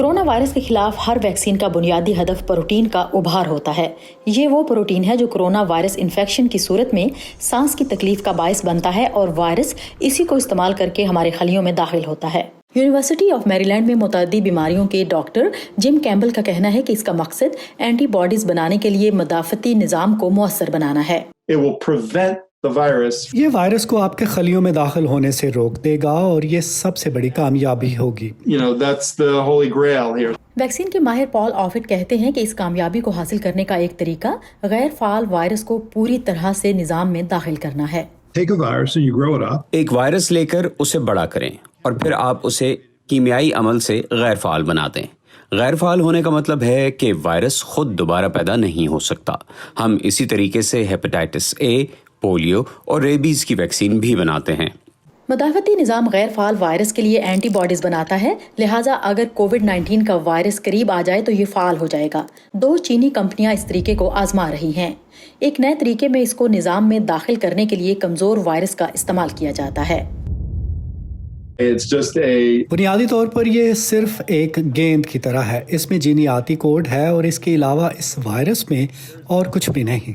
Corona virus के खिलाफ हर vaccine का बुनियादी हदफ प्रोटीन का उभार होता है। ये वो प्रोटीन है जो कोरोना वायरस इन्फेक्शन की सूरत में सांस की तकलीफ का बायस बनता है और वायरस इसी को इस्तेमाल करके हमारे खलियों में दाखिल होता है। यूनिवर्सिटी ऑफ मैरीलैंड में मुतअद्दी बीमारियों के डॉक्टर जिम कैम्बल का कहना है कि इसका मकसद एंटीबॉडीज बनाने के लिए मदाफती निज़ाम को मुअस्सर बनाना है। ये वायरस को आपके खलियों में दाखिल होने से रोक देगा और ये सबसे बड़ी कामयाबी होगी। वैक्सीन के माहिर पॉल ऑफिट कहते हैं कि इस कामयाबी को हासिल करने का एक तरीका गैर फाल वायरस को पूरी तरह से निज़ाम में दाखिल करना है। एक वायरस लेकर उसे बड़ा करें और फिर आप उसे कीमियाई अमल से गैर फाल बना दें। गैर फाल होने का मतलब है कि वायरस खुद दोबारा पैदा नहीं हो सकता। हम इसी तरीके से हेपेटाइटिस ए, पोलियो और रेबीज की वैक्सीन भी बनाते हैं। मदाफती निज़ाम गैर फाल वायरस के लिए एंटीबॉडीज बनाता है, लिहाजा अगर कोविड-19 का वायरस करीब आ जाए तो ये फाल हो जाएगा। 2 चीनी कंपनियां इस तरीके को आजमा रही हैं। एक नए तरीके में इसको निज़ाम में दाखिल करने के लिए कमजोर वायरस का इस्तेमाल किया जाता है। बुनियादी तौर पर ये सिर्फ एक गेंद की तरह है। इसमें जीनियाती कोड है और इसके अलावा इस वायरस में और कुछ भी नहीं।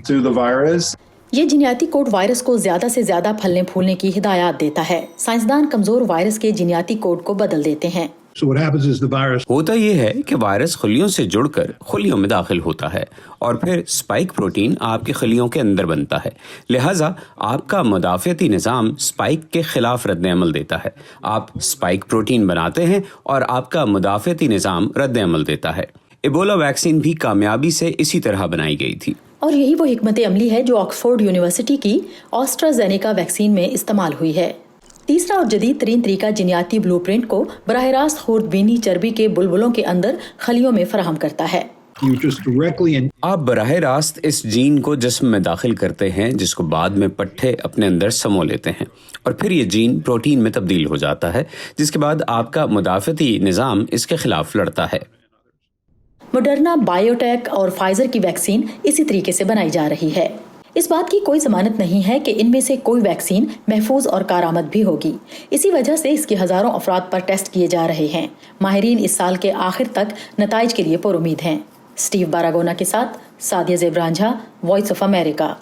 ये जीनियाती कोड वायरस को ज्यादा से ज्यादा फलने फूलने की हिदायत देता है। साइंसदान कमजोर वायरस के जीनियाती कोड को बदल देते हैं। होता यह है कि वायरस खलियों से जुड़कर खलियों में दाखिल होता है और फिर स्पाइक प्रोटीन आपके खलियों के अंदर बनता है। लिहाजा आपका मुदाफ़ती निज़ाम स्पाइक के खिलाफ रद्द अमल देता है। आप स्पाइक प्रोटीन बनाते हैं और आपका मुदाफ़ती निज़ाम रद्द अमल देता है। इबोला वैक्सीन भी कामयाबी से इसी तरह बनाई गई थी और यही वो हिकमत अमली है जो ऑक्सफोर्ड यूनिवर्सिटी की ऑस्ट्राजेनेका वैक्सीन में इस्तेमाल हुई है। तीसरा और जदीद तरीन तरीका जीनियाती ब्लूप्रिंट को बराह रास्त खुर्दबीनी चर्बी के बुलबुलों के अंदर खलियों में फराहम करता है। आप बराह रास्त इस जीन को जिस्म में दाखिल करते हैं, जिसको बाद में पट्टे अपने अंदर समो लेते हैं और फिर ये जीन प्रोटीन में तब्दील हो जाता है, जिसके बाद आपका मुदाफ़ती निज़ाम इसके खिलाफ लड़ता है। मॉडर्ना, बायोटेक और फाइजर की वैक्सीन इसी तरीके से बनाई जा रही है। इस बात की कोई जमानत नहीं है कि इनमें से कोई वैक्सीन महफूज और कारआमद भी होगी। इसी वजह से इसके हजारों अफराद पर टेस्ट किए जा रहे हैं। माहिरीन इस साल के आखिर तक नताइज के लिए पुरुमीद हैं। स्टीव बारागोना के साथ Sadia Zebran Jha, Voice of America.